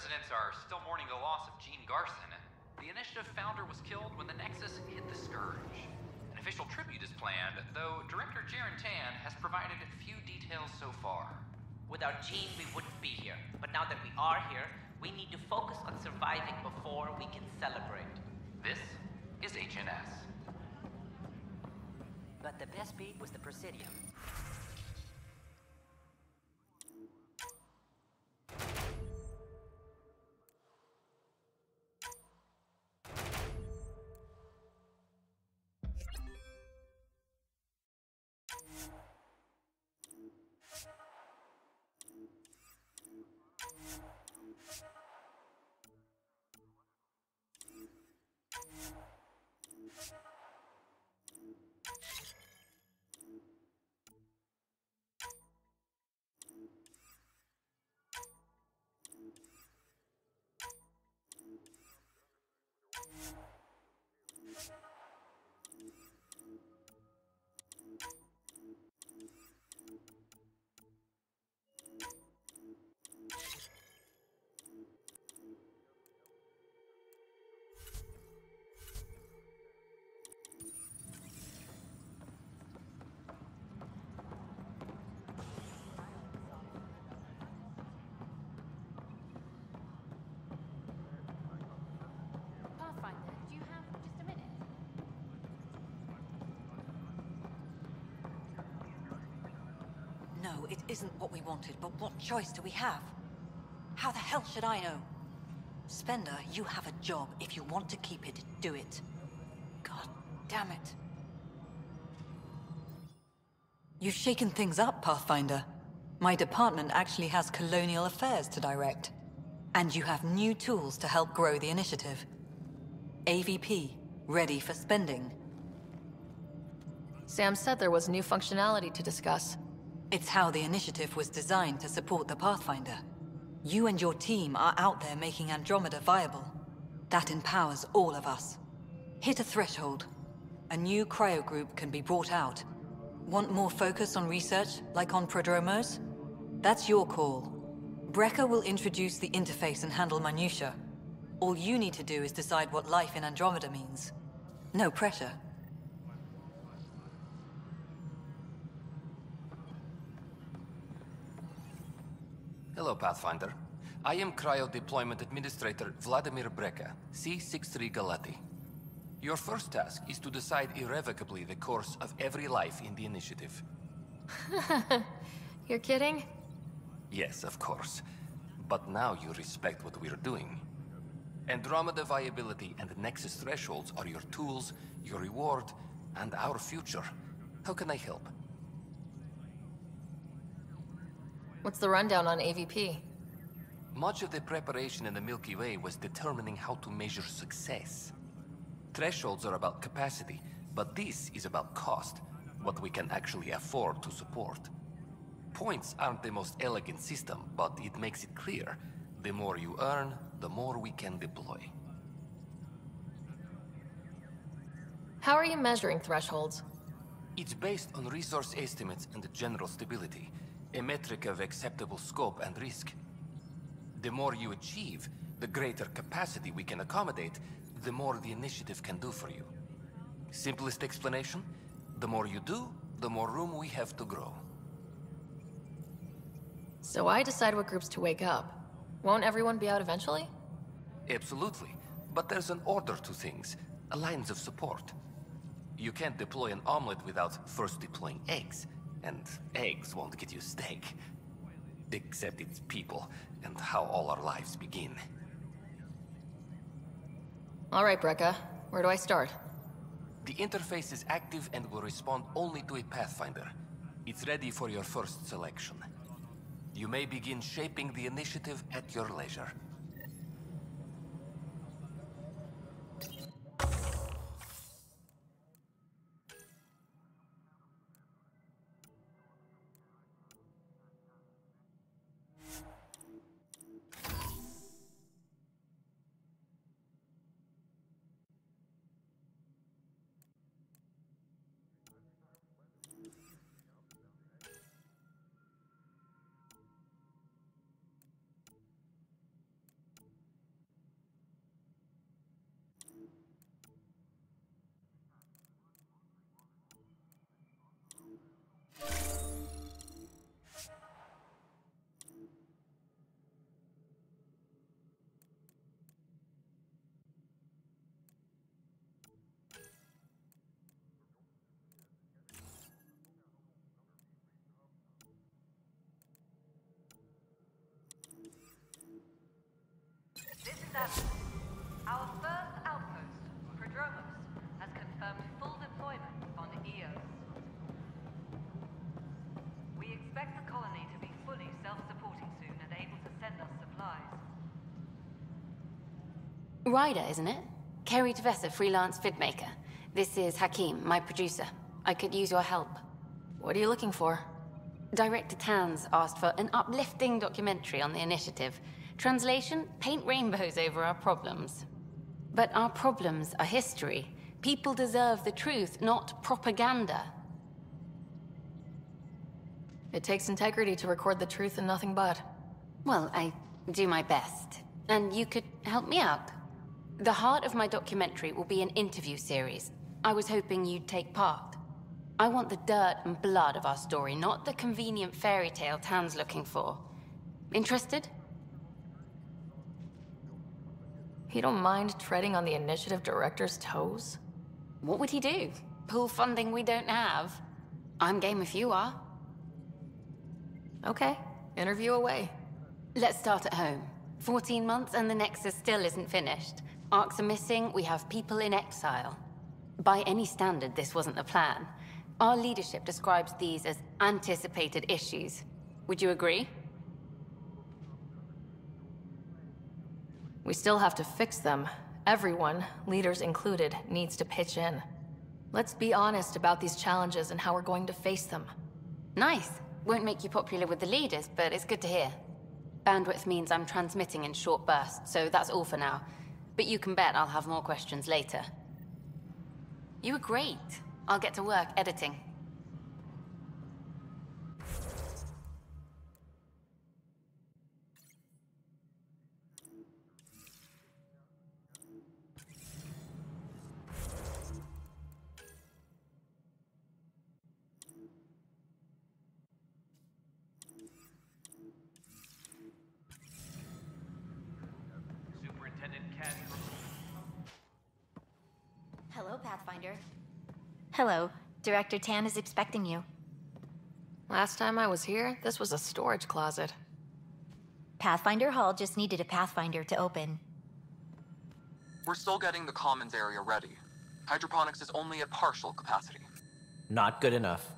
Residents are still mourning the loss of Gene Garson. The initiative founder was killed when the Nexus hit the Scourge. An official tribute is planned, though Director Tann has provided few details so far. Without Gene, we wouldn't be here. But now that we are here, we need to focus on surviving before we can celebrate. This is HNS. But the best beat was the Presidium. Do you have just a minute? No, it isn't what we wanted, but what choice do we have? How the hell should I know? Spender, you have a job. If you want to keep it, do it. God damn it. You've shaken things up, Pathfinder. My department actually has colonial affairs to direct. And you have new tools to help grow the initiative. AVP, ready for spending. Sam said there was new functionality to discuss. It's how the initiative was designed to support the Pathfinder. You and your team are out there making Andromeda viable. That empowers all of us. Hit a threshold. A new cryo group can be brought out. Want more focus on research, like on prodromos? That's your call. Brecker will introduce the interface and handle minutiae. All you need to do is decide what life in Andromeda means. No pressure. Hello, Pathfinder. I am Cryo Deployment Administrator Vladimir Brecker, C-63 Galati. Your first task is to decide irrevocably the course of every life in the initiative. You're kidding? Yes, of course. But now you respect what we're doing. Andromeda viability and Nexus thresholds are your tools, your reward, and our future. How can I help? What's the rundown on AVP? Much of the preparation in the Milky Way was determining how to measure success. Thresholds are about capacity, but this is about cost, what we can actually afford to support. Points aren't the most elegant system, but it makes it clear. The more you earn, the more we can deploy. How are you measuring thresholds? It's based on resource estimates and general stability, a metric of acceptable scope and risk. The more you achieve, the greater capacity we can accommodate, the more the initiative can do for you. Simplest explanation, the more you do, the more room we have to grow. So I decide what groups to wake up. Won't everyone be out eventually? Absolutely, but there's an order to things, a lines of support. You can't deploy an omelet without first deploying eggs, and eggs won't get you steak. Except it's people, and how all our lives begin. All right, Brekka. Where do I start? The interface is active and will respond only to a Pathfinder. It's ready for your first selection. You may begin shaping the initiative at your leisure. Ryder, isn't it? Keri, freelance vidmaker. This is Hakim, my producer. I could use your help. What are you looking for? Director Tann's asked for an uplifting documentary on the initiative. Translation, paint rainbows over our problems. But our problems are history. People deserve the truth, not propaganda. It takes integrity to record the truth and nothing but. Well, I do my best. And you could help me out. The heart of my documentary will be an interview series. I was hoping you'd take part. I want the dirt and blood of our story, not the convenient fairy tale Tann's looking for. Interested? You don't mind treading on the initiative director's toes? What would he do? Pull funding we don't have? I'm game if you are. Okay, interview away. Let's start at home. 14 months and the Nexus still isn't finished. Arcs are missing, we have people in exile. By any standard, this wasn't the plan. Our leadership describes these as anticipated issues. Would you agree? We still have to fix them. Everyone, leaders included, needs to pitch in. Let's be honest about these challenges and how we're going to face them. Nice. Won't make you popular with the leaders, but it's good to hear. Bandwidth means I'm transmitting in short bursts, so that's all for now. But you can bet I'll have more questions later. You were great. I'll get to work editing. Hello, Pathfinder. Hello. Director Tann is expecting you. Last time I was here, this was a storage closet. Pathfinder Hall just needed a Pathfinder to open. We're still getting the commons area ready. Hydroponics is only at partial capacity. Not good enough.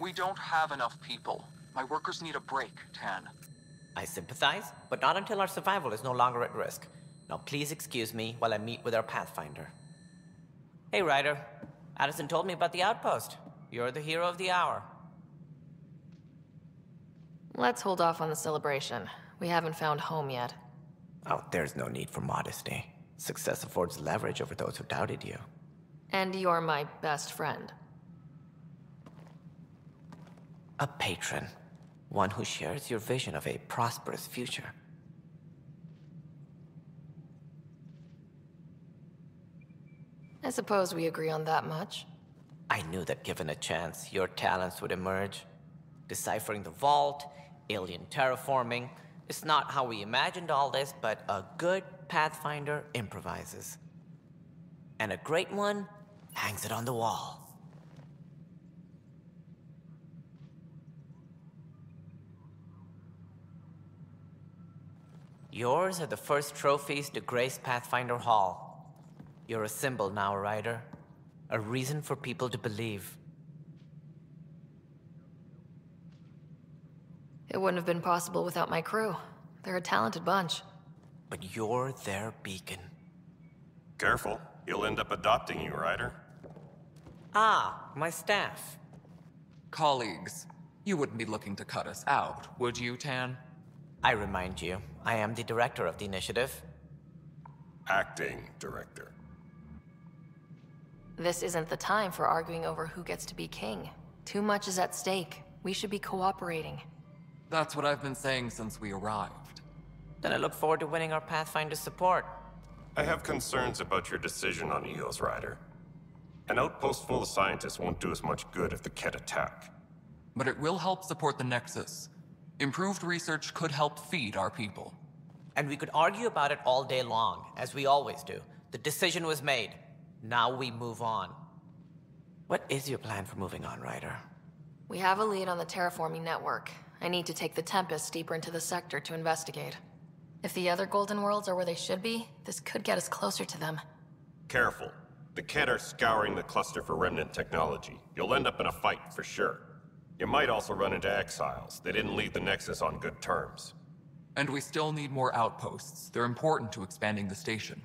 We don't have enough people. My workers need a break, Tann. I sympathize, but not until our survival is no longer at risk. Now please excuse me while I meet with our Pathfinder. Hey, Ryder. Addison told me about the outpost. You're the hero of the hour. Let's hold off on the celebration. We haven't found home yet. Oh, there's no need for modesty. Success affords leverage over those who doubted you. And you're my best friend. A patron. One who shares your vision of a prosperous future. I suppose we agree on that much. I knew that given a chance, your talents would emerge. Deciphering the vault, alien terraforming. It's not how we imagined all this, but a good Pathfinder improvises. And a great one hangs it on the wall. Yours are the first trophies to grace Pathfinder Hall. You're a symbol now, Ryder. A reason for people to believe. It wouldn't have been possible without my crew. They're a talented bunch. But you're their beacon. Careful. He'll end up adopting you, Ryder. Ah, my staff. Colleagues, you wouldn't be looking to cut us out, would you, Tann? I remind you, I am the director of the initiative. Acting director. This isn't the time for arguing over who gets to be king. Too much is at stake. We should be cooperating. That's what I've been saying since we arrived. Then I look forward to winning our Pathfinder's support. I have concerns about your decision on Eos, Ryder. An outpost full of scientists won't do as much good if the Kett attack. But it will help support the Nexus. Improved research could help feed our people. And we could argue about it all day long, as we always do. The decision was made. Now we move on. What is your plan for moving on, Ryder? We have a lead on the terraforming network. I need to take the Tempest deeper into the sector to investigate. If the other Golden Worlds are where they should be, this could get us closer to them. Careful. The Kett are scouring the cluster for remnant technology. You'll end up in a fight for sure. You might also run into exiles. They didn't leave the Nexus on good terms. And we still need more outposts. They're important to expanding the station.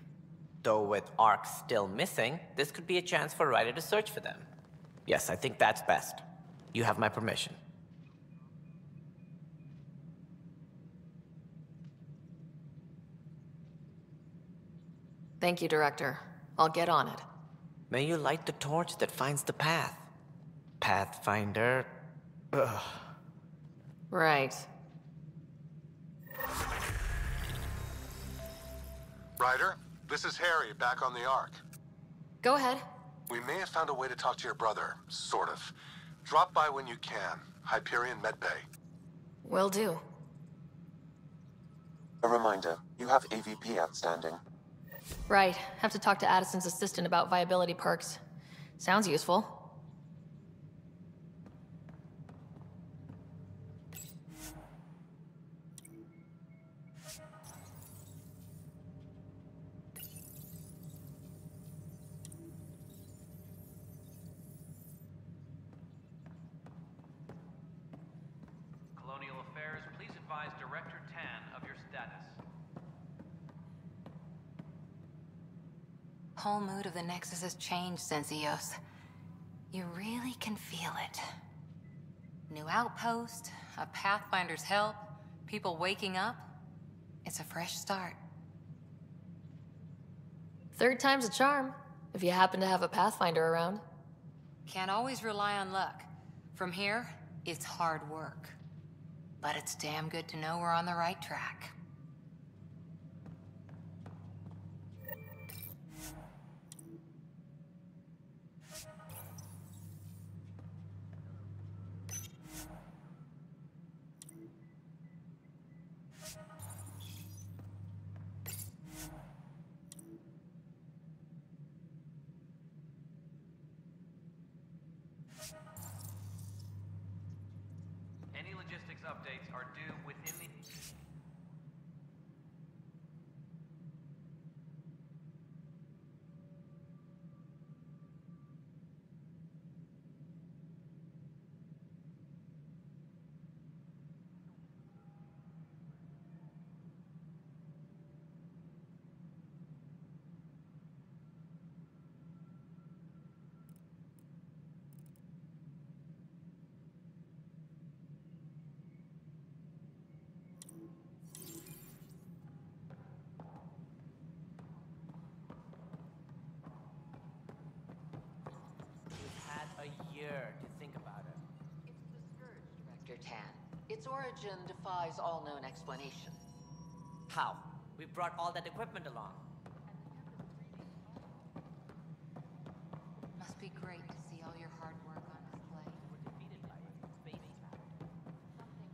Though with Ark still missing, this could be a chance for Ryder to search for them. Yes, I think that's best. You have my permission. Thank you, Director. I'll get on it. May you light the torch that finds the path. Pathfinder... Ugh. Right. Ryder, this is Harry, back on the Ark. Go ahead. We may have found a way to talk to your brother, sort of. Drop by when you can. Hyperion Medbay. Will do. A reminder, you have AVP outstanding. Right. Have to talk to Addison's assistant about viability perks. Sounds useful. Colonial Affairs, please advise Director Tann of your status. Whole mood of the Nexus has changed since EOS. You really can feel it. New outpost, a Pathfinder's help, people waking up. It's a fresh start. Third time's a charm, if you happen to have a Pathfinder around. Can't always rely on luck. From here, it's hard work. But it's damn good to know we're on the right track. Any logistics updates are due within the... You've had a year to think about it. It's the Scourge, Director Tann. Its origin defies all known explanation. How? We brought all that equipment along. Must be great to see all your hard work on display.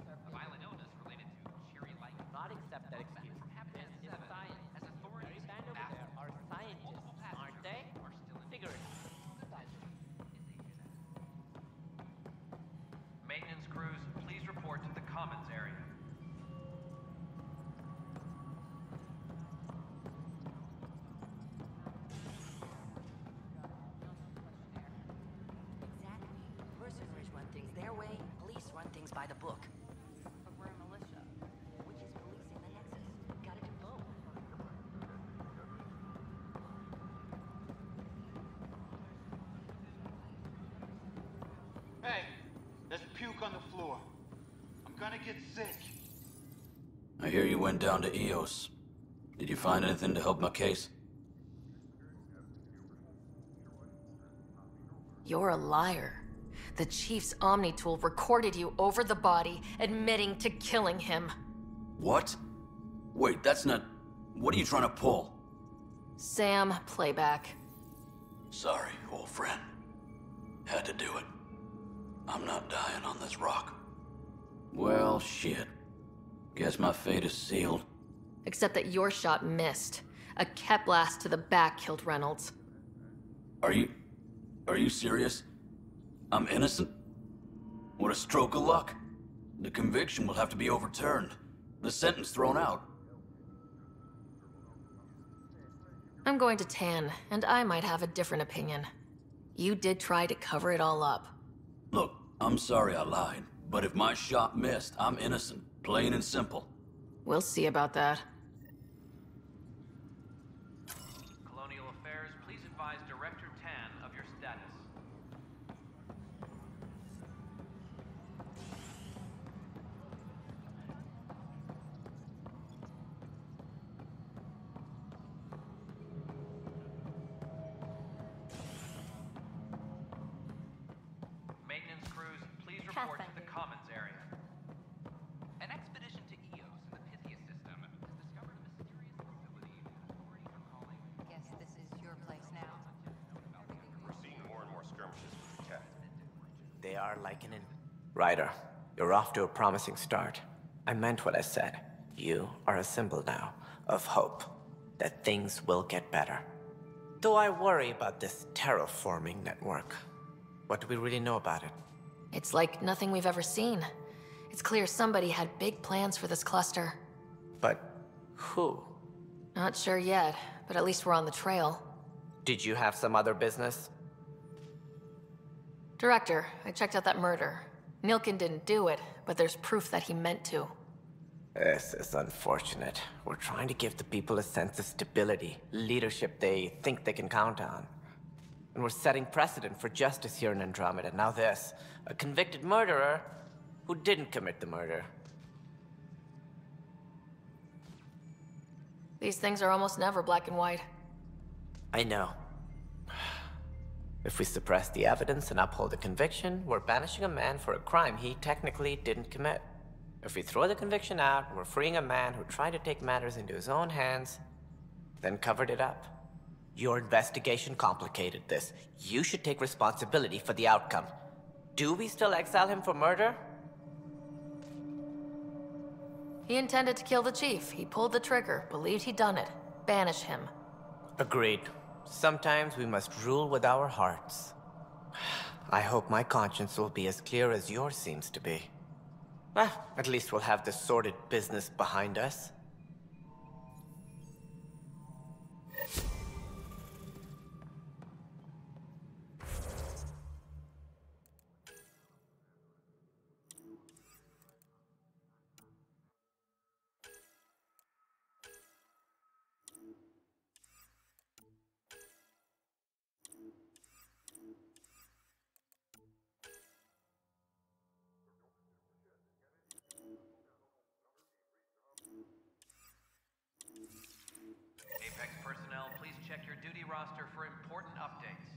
A violent illness related to cherry-like. Not accept that excuse. This is science. As authorities Stand over there are scientists, aren't they? Figure it out. Maintenance crews, please report to the Commons area. Exactly. Mercenaries run things their way, police run things by the book. But we're a militia, which is policing the Nexus. Gotta do both. Hey, there's puke on the floor. I'm gonna get sick. I hear you went down to EOS. Did you find anything to help my case? You're a liar. The Chief's Omni tool recorded you over the body, admitting to killing him. What? Wait, that's not... What are you trying to pull? Sam, playback. Sorry, old friend. Had to do it. I'm not dying on this rock. Well, shit. Guess my fate is sealed. Except that your shot missed. A Kep blast to the back killed Reynolds. Are you serious? I'm innocent? What a stroke of luck. The conviction will have to be overturned. The sentence thrown out. I'm going to Tann, and I might have a different opinion. You did try to cover it all up. Look, I'm sorry I lied, but if my shot missed, I'm innocent. Plain and simple. We'll see about that. Colonial report to the Pathfinder. commons area. An expedition to Eos in the Pythia system has discovered a mysterious facility authorities are calling... Guess this is your place now. We're seeing more and more skirmishes with the Ket. They are like an Ryder, you're off to a promising start. I meant what I said. You are a symbol now of hope that things will get better. Though I worry about this terraforming network. What do we really know about it? It's like nothing we've ever seen. It's clear somebody had big plans for this cluster. But who? Not sure yet, but at least we're on the trail. Did you have some other business? Director, I checked out that murder. Nilkin didn't do it, but there's proof that he meant to. This is unfortunate. We're trying to give the people a sense of stability, leadership they think they can count on. And we're setting precedent for justice here in Andromeda. Now this, a convicted murderer who didn't commit the murder. These things are almost never black and white. I know. If we suppress the evidence and uphold the conviction, we're banishing a man for a crime he technically didn't commit. If we throw the conviction out, we're freeing a man who tried to take matters into his own hands, then covered it up. Your investigation complicated this. You should take responsibility for the outcome. Do we still exile him for murder? He intended to kill the chief. He pulled the trigger, believed he'd done it. Banish him. Agreed. Sometimes we must rule with our hearts. I hope my conscience will be as clear as yours seems to be. At least we'll have this sordid business behind us. Apex personnel, please check your duty roster for important updates.